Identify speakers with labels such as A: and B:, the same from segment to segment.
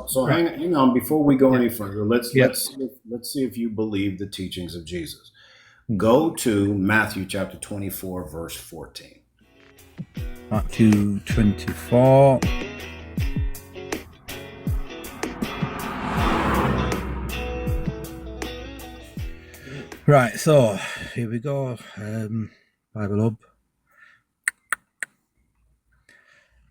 A: So
B: Right.
A: hang on before we go
B: Yeah.
A: any further.
B: Yeah.
A: Let's see if you believe the teachings of Jesus. Go to Matthew chapter 24, verse 14.
B: Matthew 24. Right, so here we go. Bible Hub.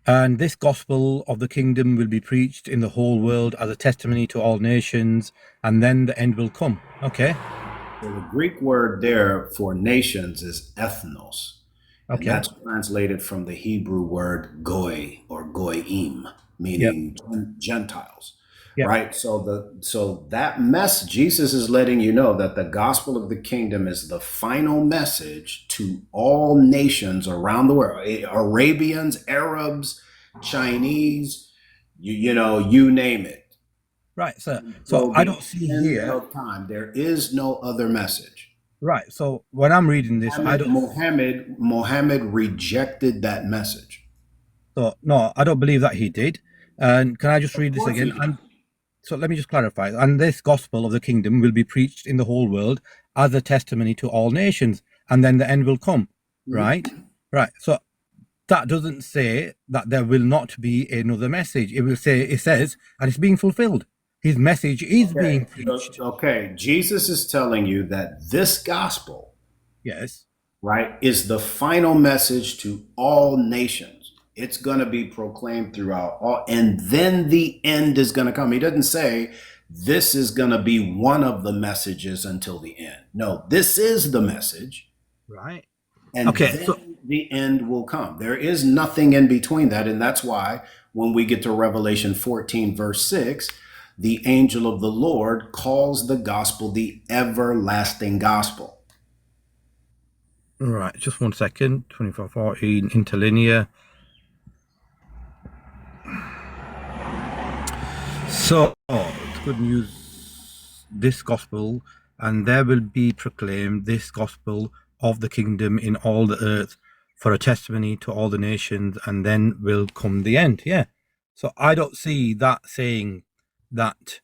B: And this gospel of the kingdom will be preached in the whole world as a testimony to all nations, and then the end will come. Okay.
A: So the Greek word there for nations is ethnos, and
B: Okay.
A: that's translated from the Hebrew word goy or goyim,
B: Yep.
A: meaning Gentiles.
B: Yep.
A: Right. So that mess, Jesus is letting you know that the gospel of the kingdom is the final message to all nations around the world. Arabians, Arabs, Chinese, you name it.
B: Right. So
A: So
B: I
A: the
B: don't see
A: end
B: here.
A: of time, there is no other message.
B: Right. So when I'm reading this, I don't.
A: Mohammed rejected that message.
B: So no, I don't believe that he did. And can I just
A: Of
B: read this
A: course he
B: again?
A: did.
B: And so let me just clarify. And this gospel of the kingdom will be preached in the whole world as a testimony to all nations, and then the end will come. Right. Right. So that doesn't say that there will not be another message. It says, and it's being fulfilled. His message is being preached.
A: Okay. Jesus is telling you that this gospel,
B: Yes.
A: right, is the final message to all nations. It's going to be proclaimed throughout all, and then the end is going to come. He doesn't say this is going to be one of the messages until the end. No, this is the message.
B: Right.
A: And
B: Okay.
A: then
B: So
A: the end will come. There is nothing in between that. And that's why when we get to Revelation 14, verse 6, the angel of the Lord calls the gospel the everlasting gospel.
B: right, just 1 second. 24:14 interlinear. So it's good news. This gospel, and there will be proclaimed this gospel of the kingdom in all the earth for a testimony to all the nations, and then will come the end. Yeah. So I don't see that saying that,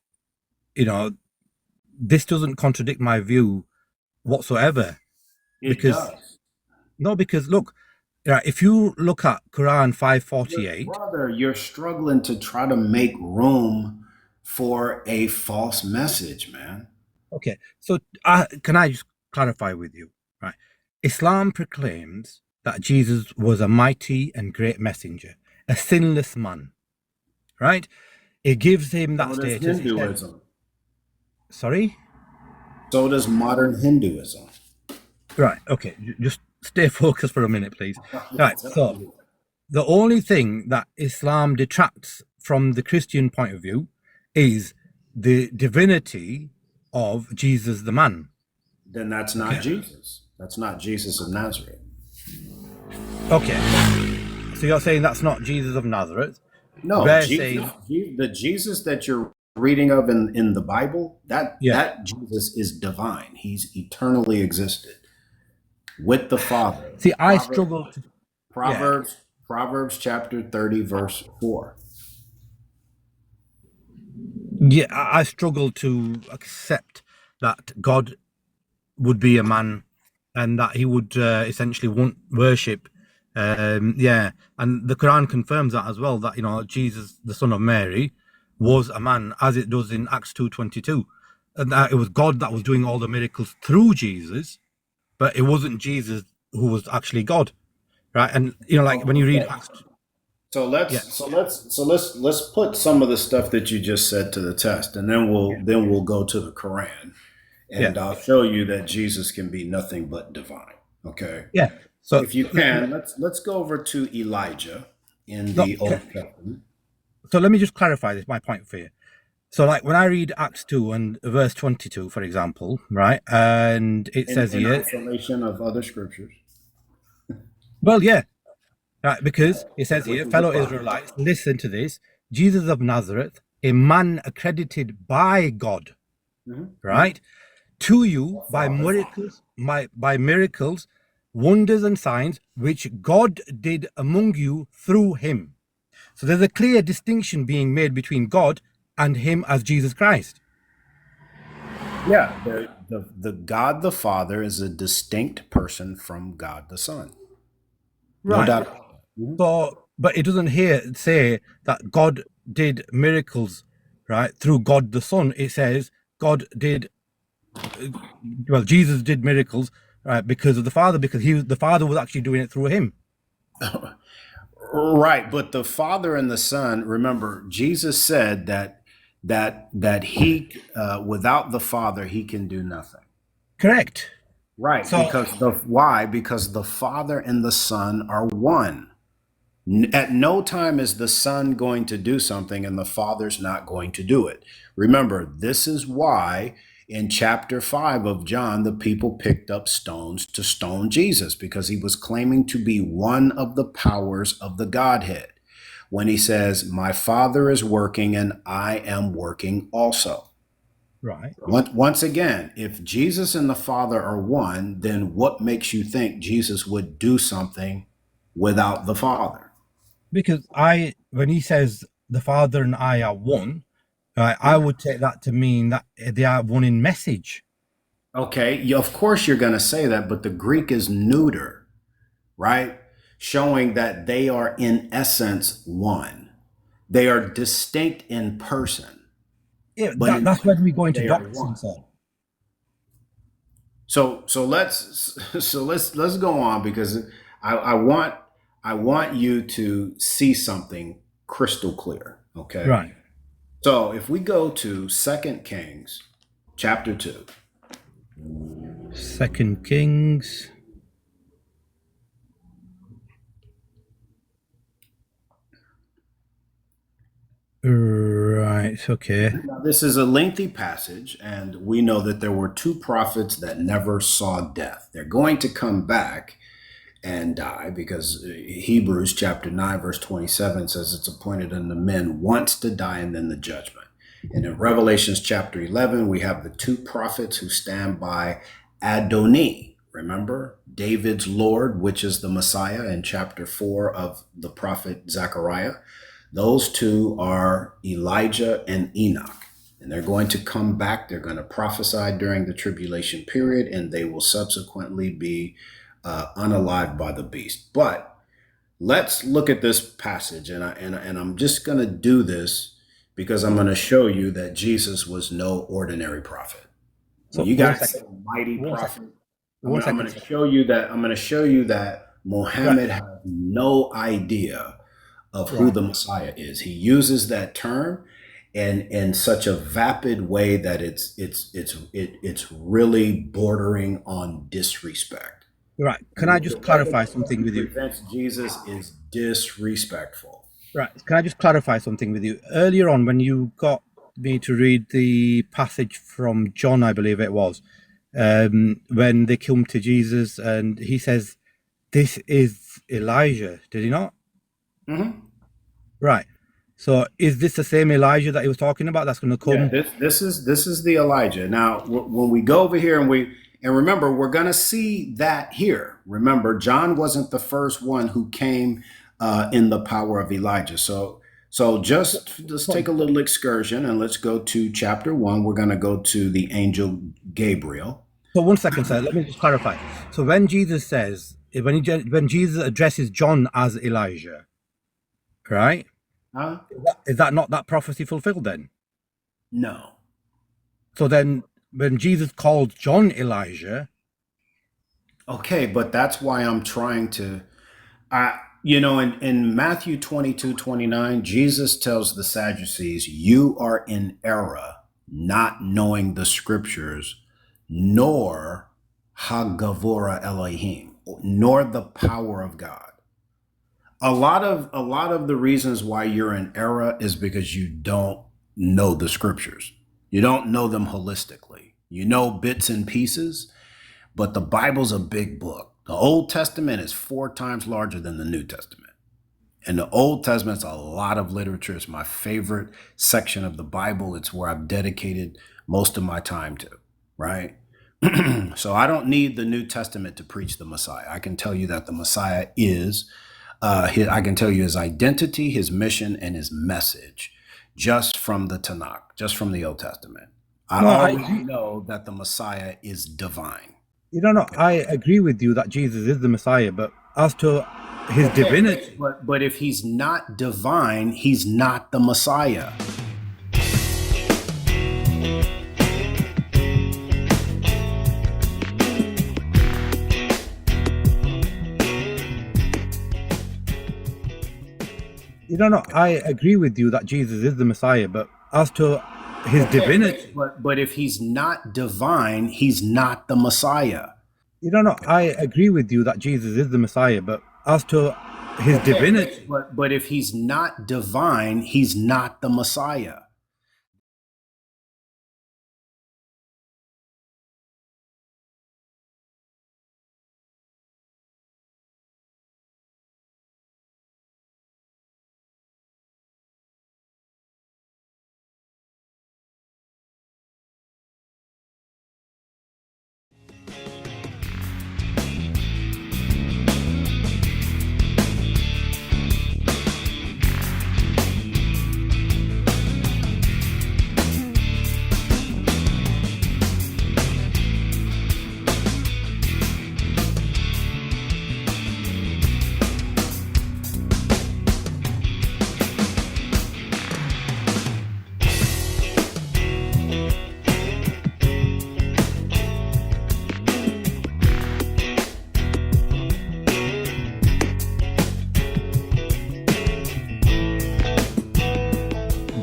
B: this doesn't contradict my view whatsoever.
A: It does.
B: Because look, if you look at Quran 5:48.
A: Brother, you're struggling to try to make room for a false message, man.
B: Okay, so can I just clarify with you? Right, Islam proclaims that Jesus was a mighty and great messenger, a sinless man. Right, it gives him that
A: So does
B: status.
A: Hinduism.
B: Sorry.
A: So does modern Hinduism.
B: Right. Okay. Just stay focused for a minute, please. Right. So the only thing that Islam detracts from the Christian point of view is the divinity of Jesus the man.
A: Then that's not Jesus. That's not Jesus of Nazareth.
B: Okay. So you're saying that's not Jesus of Nazareth?
A: No,
B: They're
A: Jesus,
B: saying
A: the Jesus that you're reading of in the Bible, that
B: yeah.
A: Jesus is divine. He's eternally existed with the Father.
B: See, I struggle to
A: Proverbs chapter 30, verse 4.
B: Yeah, I struggle to accept that God would be a man and that he would essentially want worship. Yeah, and the Quran confirms that as well, that Jesus, the son of Mary, was a man, as it does in Acts 2:22, and that it was God that was doing all the miracles through Jesus, but it wasn't Jesus who was actually God, right? And like when you read Acts.
A: So let's put some of the stuff that you just said to the test, and then we'll go to the Quran, and I'll show you that Jesus can be nothing but divine. Okay.
B: Yeah. So
A: if you can, let's go over to Elijah in the Old Testament.
B: So let me just clarify my point for you. So like when I read Acts 2 and verse 22, for example, right, and it says here,
A: isolation of other scriptures.
B: Well, yeah. Right, because it says here, fellow Israelites, listen to this. Jesus of Nazareth, a man accredited by God, right, to you by miracles, wonders and signs, which God did among you through him. So there's a clear distinction being made between God and him as Jesus Christ.
A: Yeah, the God the Father is a distinct person from God the Son. No
B: Right.
A: doubt about that. Mhm.
B: So, but it doesn't here say that God did miracles, right, through God the Son. It says God did, well, Jesus did miracles, right, because of the Father, because the Father was actually doing it through him.
A: Right, but the Father and the Son, remember, Jesus said that he without the Father he can do nothing.
B: Correct.
A: Right,
B: So,
A: because the why? Because the Father and the Son are one. At no time is the Son going to do something and the Father's not going to do it. Remember, this is why in chapter 5 of John, the people picked up stones to stone Jesus because he was claiming to be one of the powers of the Godhead. When he says, "My Father is working and I am working also."
B: right.
A: Once again, if Jesus and the Father are one, then what makes you think Jesus would do something without the Father?
B: Because when he says the Father and I are one, right, I
A: Yeah.
B: would take that to mean that they are one in message.
A: Okay, of course you're going to say that, but the Greek is neuter, right? Showing that they are in essence one. They are distinct in person,
B: Yeah,
A: but in
B: that's when we go into
A: they are
B: doctrine,
A: one.
B: sir.
A: So let's go on because I want you to see something crystal clear. Okay.
B: Right.
A: So if we go to Second Kings chapter 2.
B: Second Kings. Right. Okay.
A: Now, this is a lengthy passage, and we know that there were two prophets that never saw death. They're going to come back and die because Hebrews chapter 9, verse 27 says it's appointed unto men once to die and then the judgment. And in Revelations chapter 11, we have the two prophets who stand by Adoni. Remember, David's Lord, which is the Messiah in chapter 4 of the prophet Zechariah. Those two are Elijah and Enoch. And they're going to come back. They're going to prophesy during the tribulation period, and they will subsequently be unalived by the beast. But let's look at this passage, and I'm just going to do this because I'm going to show you that Jesus was no ordinary prophet. When
B: So
A: you
B: one
A: guys say
B: second.
A: mighty
B: One second.
A: prophet,
B: One
A: I'm
B: second,
A: going to
B: sir.
A: show you that. I'm going to show you that
B: Right.
A: Muhammad has no idea of who
B: Right.
A: the Messiah is. He uses that term in such a vapid way that it's really bordering on disrespect.
B: Right.
A: The
B: Can I just
A: way
B: clarify
A: that
B: something
A: he
B: with you?
A: presents Jesus is disrespectful.
B: Right. Can I just clarify something with you? Earlier on, when you got me to read the passage from John, I believe it was, when they come to Jesus and he says, "This is Elijah," did he not?
A: Mhm.
B: Right. So is this the same Elijah that he was talking about that's going to
A: Yeah,
B: come?
A: this is the Elijah. Now, when we go over here and remember, we're going to see that here. Remember, John wasn't the first one who came in the power of Elijah. So just let's
B: So,
A: take a little excursion and let's go to chapter 1. We're going to go to the angel Gabriel.
B: so one second, sir. Let me just clarify. So when Jesus says, when Jesus addresses John as Elijah, right?
A: Huh?
B: Is that not that prophecy fulfilled then?
A: No.
B: So then, when Jesus called John Elijah,
A: Okay, but that's why I'm trying to in Matthew 22:29, Jesus tells the Sadducees, "You are in error, not knowing the scriptures, nor Hagavora Elohim, nor the power of God." A lot of the reasons why you're in error is because you don't know the scriptures. You don't know them holistically. You know bits and pieces, but the Bible's a big book. The Old Testament is 4 times larger than the New Testament. And the Old Testament's a lot of literature. It's my favorite section of the Bible. It's where I've dedicated most of my time to, right? So I don't need the New Testament to preach the Messiah. I can tell you that the Messiah is, I can tell you his identity, his mission, and his message. just from the Tanakh, just from the Old Testament. I
B: No,
A: already know that the Messiah is divine.
B: you don't know. I agree with you that Jesus is the Messiah, but as to his divinity,
A: But if he's not divine, he's not the Messiah.
B: you don't know. I agree with you that Jesus is the Messiah, but as to his divinity,
A: But if he's not divine, he's not the Messiah.
B: you don't know. I agree with you that Jesus is the Messiah, but as to his divinity,
A: But if he's not divine, he's not the Messiah.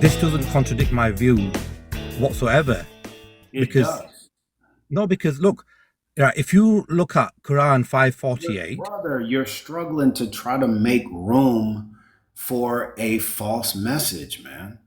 B: this doesn't contradict my view whatsoever. Because look, if you look at Quran 548,
A: Brother, you're struggling to try to make room for a false message, man.